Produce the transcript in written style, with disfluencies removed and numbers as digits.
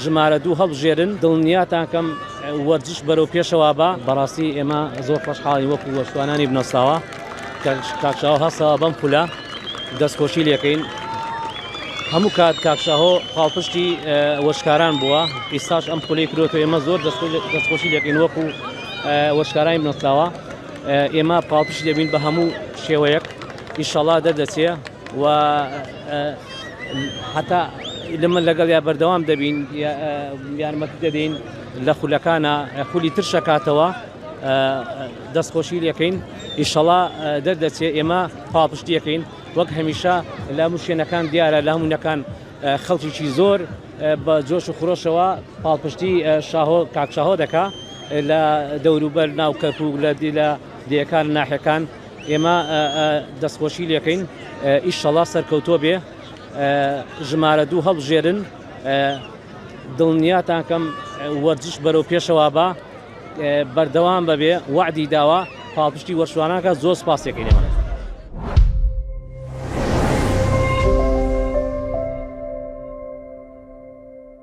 ژمارە 2 هەڵبژێرن دڵنیاتان کەم وەرزش بەرەو پێشەوە بە بەڕاستی ئێمە زۆر خۆشحاڵین وەکو وەشتوانانی بنەساوە کاکشاو هەستەوە بەم پولە دەستخۆشی لەکەین هەموو کات کاکشاهۆ پاڵپشتی وەشکاران بووە ئێستاش ئەم پولەی کرۆتەوە ئێمە زۆر دەستخۆشی لەکەین وەکو وەشکارانی بنەساوە ئێمە پاڵپشتی دەبین بە هەموو شێوەیەک ئینشەڵا دەردەچێ و هەتا لەمە لەگەڵ یا بەردەوام دەبین یارمەتی دەدەین لە خولەکانە خولی ترشەکاتەوە دەستخۆشی لەکەین ئینشەڵا دەردەچێ ئێمە پاڵپشتیەکەین وەک هەمیشە لە هەموو شوێنەکان دیارە لە هەموونەکان خەڵکیی زۆر بە جۆش و خۆشەوە پاڵپشتی کاکشاهۆ دەکا لە دەوروبەر ناو کەرکووک لە دیەکان ناحەکان ئێمە دەستخۆشی لەکەین ئینشەڵا سەرکەوتۆ بێ ژمارە 2 هەڵبژێرن دڵنیاتان کەم وەرزش بەرەو پێشەوە بە بەردەوام بەبێ وعدی داوە پاڵپشتی وەشواناکە زۆر سپاسێکەین ئێمە